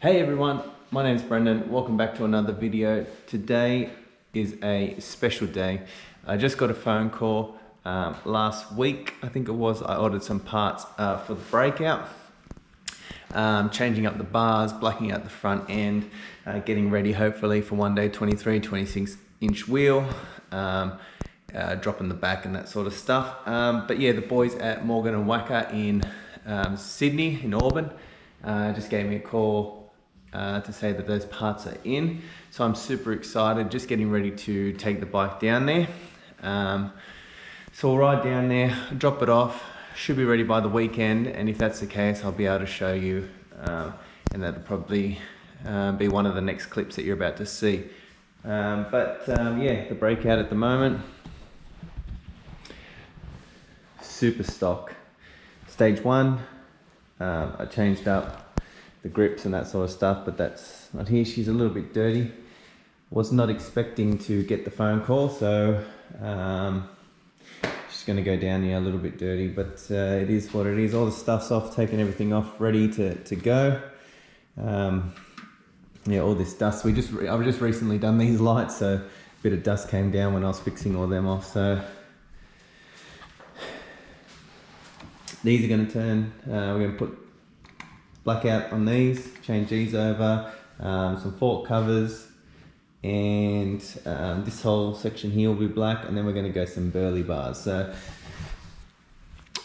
Hey everyone, my name's Brendan. Welcome back to another video. Today is a special day. I just got a phone call last week, I think it was. I ordered some parts for the Breakout. Changing up the bars, blacking out the front end, getting ready hopefully for one day 26 inch wheel, dropping the back and that sort of stuff. But yeah, the boys at Morgan and Wacker in Sydney, in Auburn, just gave me a call to say that those parts are in. So I'm super excited, just getting ready to take the bike down there. So we'll ride down there, drop it off, should be ready by the weekend, and if that's the case, I'll be able to show you, and that'll probably be one of the next clips that you're about to see. Yeah, the Breakout at the moment, super stock. Stage 1, I changed up the grips and that sort of stuff, but that's not here. She's a little bit dirty. Was not expecting to get the phone call, so she's going to go down here a little bit dirty, but it is what it is. All the stuff's off, taking everything off, ready to go. Yeah, all this dust. I've just recently done these lights, so a bit of dust came down when I was fixing all them off. So these are going to turn. We're going to put blackout on these, change these over, some fork covers, and this whole section here will be black, and then we're going to go some Burleigh bars. So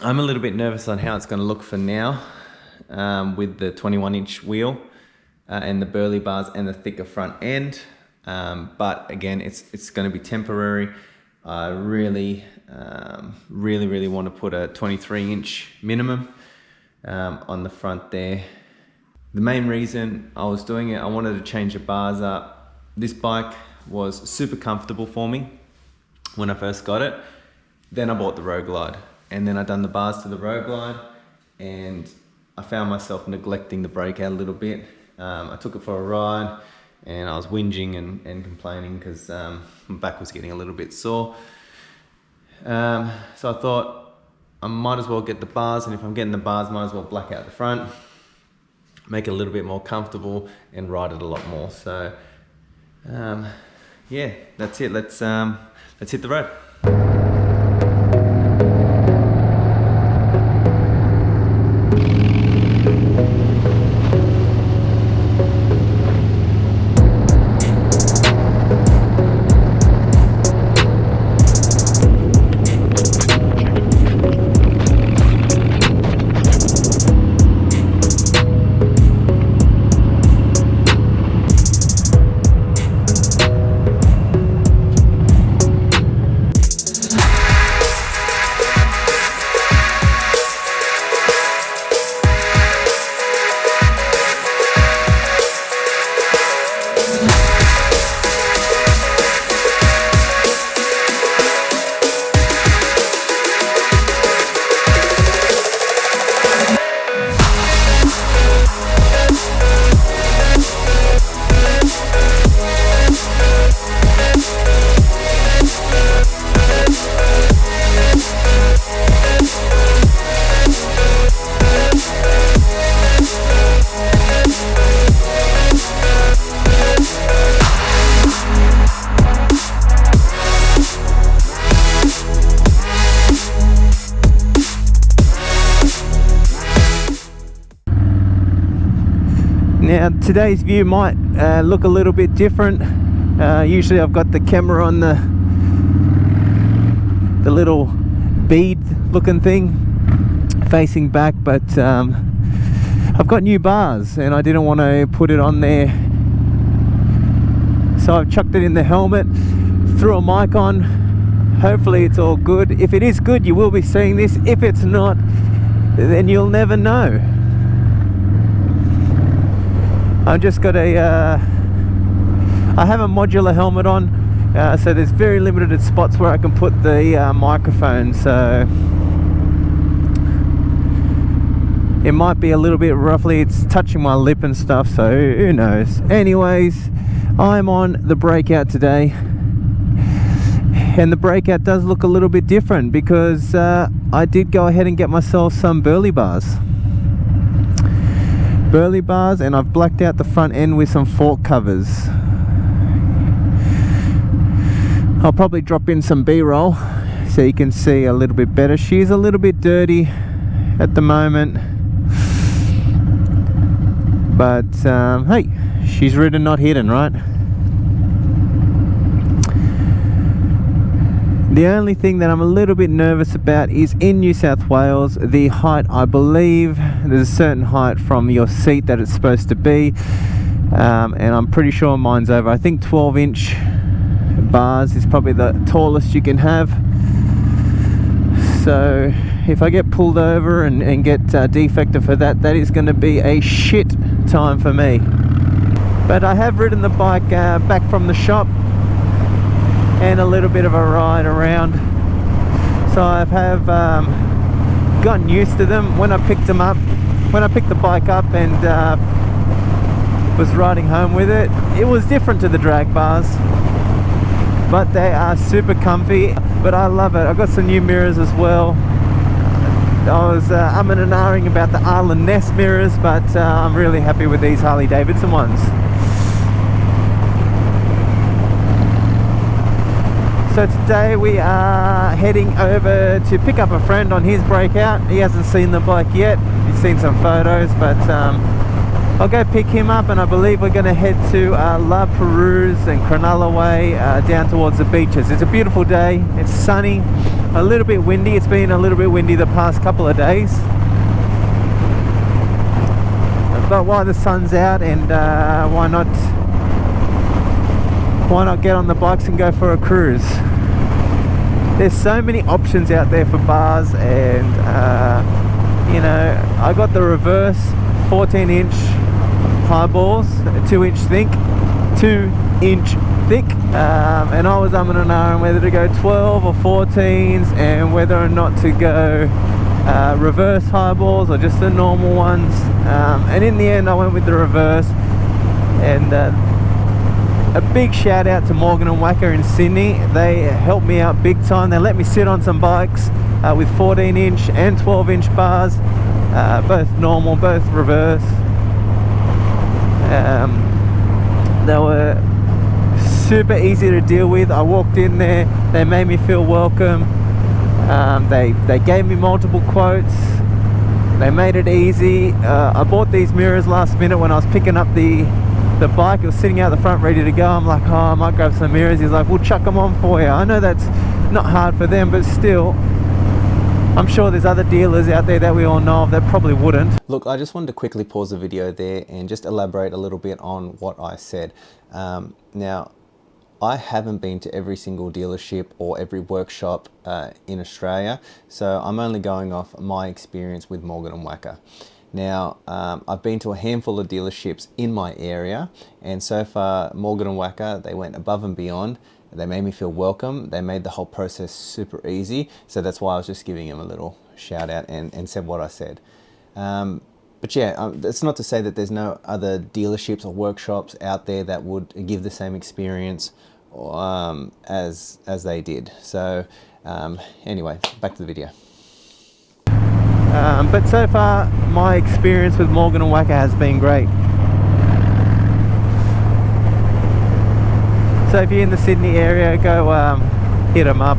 I'm a little bit nervous on how it's going to look for now, with the 21-inch wheel and the Burleigh bars and the thicker front end, but again, it's going to be temporary. I really want to put a 23-inch minimum on the front there. The main reason I was doing it, I wanted to change the bars up. This bike was super comfortable for me when I first got it. Then I bought the Road Glide, and then I done the bars to the Road Glide, and I found myself neglecting the Breakout a little bit. I took it for a ride, and I was whinging and complaining because my back was getting a little bit sore. So I thought, I might as well get the bars, and if I'm getting the bars, might as well black out the front, make it a little bit more comfortable, and ride it a lot more. So yeah, that's it. Let's hit the road. Now today's view might look a little bit different. Usually I've got the camera on the little bead looking thing facing back, but I've got new bars and I didn't want to put it on there, so I've chucked it in the helmet, threw a mic on. Hopefully it's all good. If it is good, you will be seeing this. If it's not, then you'll never know. I've just got I have a modular helmet on, so there's very limited spots where I can put the microphone, so it might be a little bit roughly, it's touching my lip and stuff, so who knows. Anyways, I'm on the Breakout today, and the Breakout does look a little bit different because I did go ahead and get myself some Burleigh bars. Burleigh bars, and I've blacked out the front end with some fork covers. I'll probably drop in some B-roll so you can see a little bit better. She's a little bit dirty at the moment, but hey, she's ridden, not hidden, right? The only thing that I'm a little bit nervous about is in New South Wales, the height. I believe there's a certain height from your seat that it's supposed to be, and I'm pretty sure mine's over. I think 12-inch bars is probably the tallest you can have. So if I get pulled over and get defected for that, that is going to be a shit time for me. But I have ridden the bike back from the shop and a little bit of a ride around, so I have gotten used to them. When I picked them up, when I picked the bike up and was riding home with it, it was different to the drag bars, but they are super comfy. But I love it. I've got some new mirrors as well. I was umming and ahhing about the Arlen Ness mirrors, but I'm really happy with these Harley Davidson ones. So today we are heading over to pick up a friend on his Breakout. He hasn't seen the bike yet. He's seen some photos, but I'll go pick him up, and I believe we're going to head to La Perouse and Cronulla Way, down towards the beaches. It's a beautiful day. It's sunny, a little bit windy. It's been a little bit windy the past couple of days. But while the sun's out, and why not get on the bikes and go for a cruise? There's so many options out there for bars, and you know, I got the reverse 14-inch highballs, 2-inch thick, 2-inch thick, and I was umming and ahhing whether to go 12 or 14s, and whether or not to go reverse highballs or just the normal ones, and in the end I went with the reverse. And a big shout out to Morgan and Wacker in Sydney. They helped me out big time. They let me sit on some bikes with 14-inch and 12-inch bars, both normal, both reverse. They were super easy to deal with. I walked in there, they made me feel welcome. They gave me multiple quotes. They made it easy. I bought these mirrors last minute when I was picking up the bike. It was sitting out the front ready to go. I'm like, oh, I might grab some mirrors. He's like, we'll chuck them on for you. I know that's not hard for them, but still, I'm sure there's other dealers out there that we all know of that probably wouldn't. Look, I just wanted to quickly pause the video there and just elaborate a little bit on what I said. Now, I haven't been to every single dealership or every workshop in Australia, so I'm only going off my experience with Morgan and Wacker. Now, I've been to a handful of dealerships in my area, and so far Morgan and Wacker, they went above and beyond. They made me feel welcome. They made the whole process super easy, so that's why I was just giving them a little shout out and said what I said. But yeah, that's not to say that there's no other dealerships or workshops out there that would give the same experience as they did. So anyway, back to the video. But so far, my experience with Morgan and Wacker has been great. So if you're in the Sydney area, go hit them up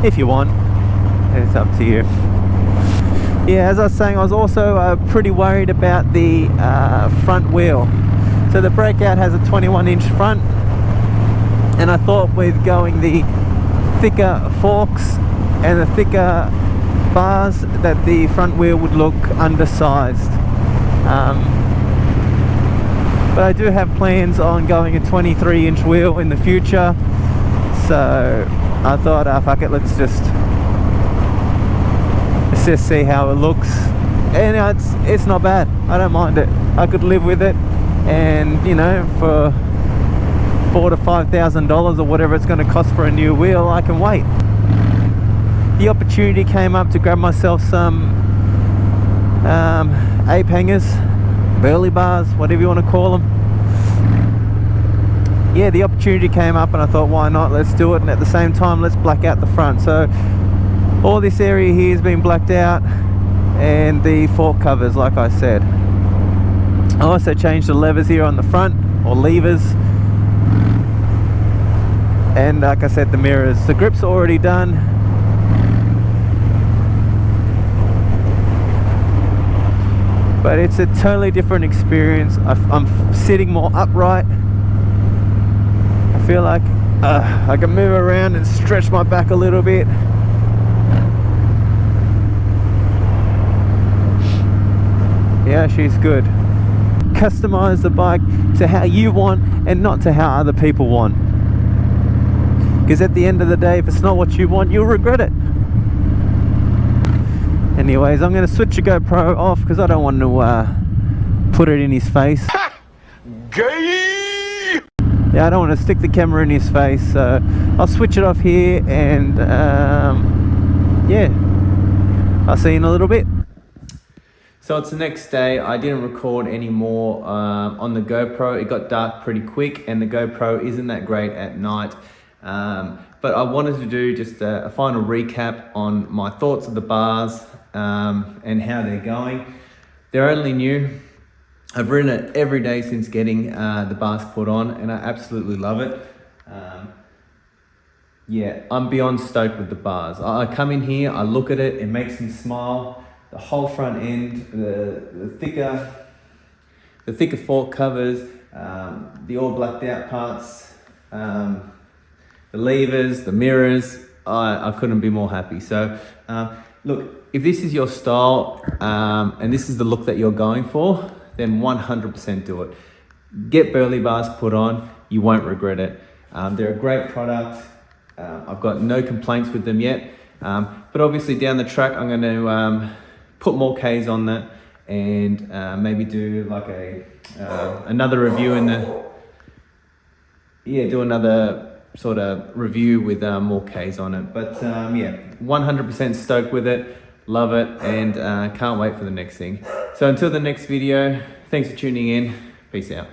if you want. It's up to you. Yeah, as I was saying, I was also pretty worried about the front wheel. So the Breakout has a 21-inch front, and I thought with going the thicker forks and the thicker bars that the front wheel would look undersized. But I do have plans on going a 23-inch wheel in the future, so I thought, fuck it, let's just see how it looks. And it's not bad. I don't mind it. I could live with it, and you know, for $4,000 to $5,000 or whatever it's going to cost for a new wheel, I can wait. The opportunity came up to grab myself some ape hangers, Burleigh bars, whatever you want to call them. Yeah, the opportunity came up and I thought, why not, let's do it, and at the same time let's black out the front. So all this area here has been blacked out, and the fork covers, like I said. I also changed the levers here on the front, or levers, and like I said, the mirrors. The grips are already done. But it's a totally different experience. I'm sitting more upright. I feel like I can move around and stretch my back a little bit. Yeah, she's good. Customize the bike to how you want and not to how other people want. Because at the end of the day, if it's not what you want, you'll regret it. Anyways, I'm going to switch the GoPro off because I don't want to put it in his face. Gay! Yeah, I don't want to stick the camera in his face, so I'll switch it off here, and yeah, I'll see you in a little bit. So it's the next day. I didn't record any more on the GoPro. It got dark pretty quick, and the GoPro isn't that great at night. But I wanted to do just a final recap on my thoughts of the bars and how they're going. They're only new. I've ridden it every day since getting the bars put on, and I absolutely love it. Yeah, I'm beyond stoked with the bars. I come in here, I look at it, it makes me smile. The whole front end, the thicker fork covers, the all blacked out parts, the levers, the mirrors, I couldn't be more happy. So look, if this is your style and this is the look that you're going for, then 100% do it. Get Burleigh bars put on, you won't regret it. They're a great product. I've got no complaints with them yet, but obviously down the track I'm going to put more Ks on that, and maybe do like another review do another sort of review with more Ks on it. But yeah, 100% stoked with it, love it, and can't wait for the next thing. So until the next video, thanks for tuning in, peace out.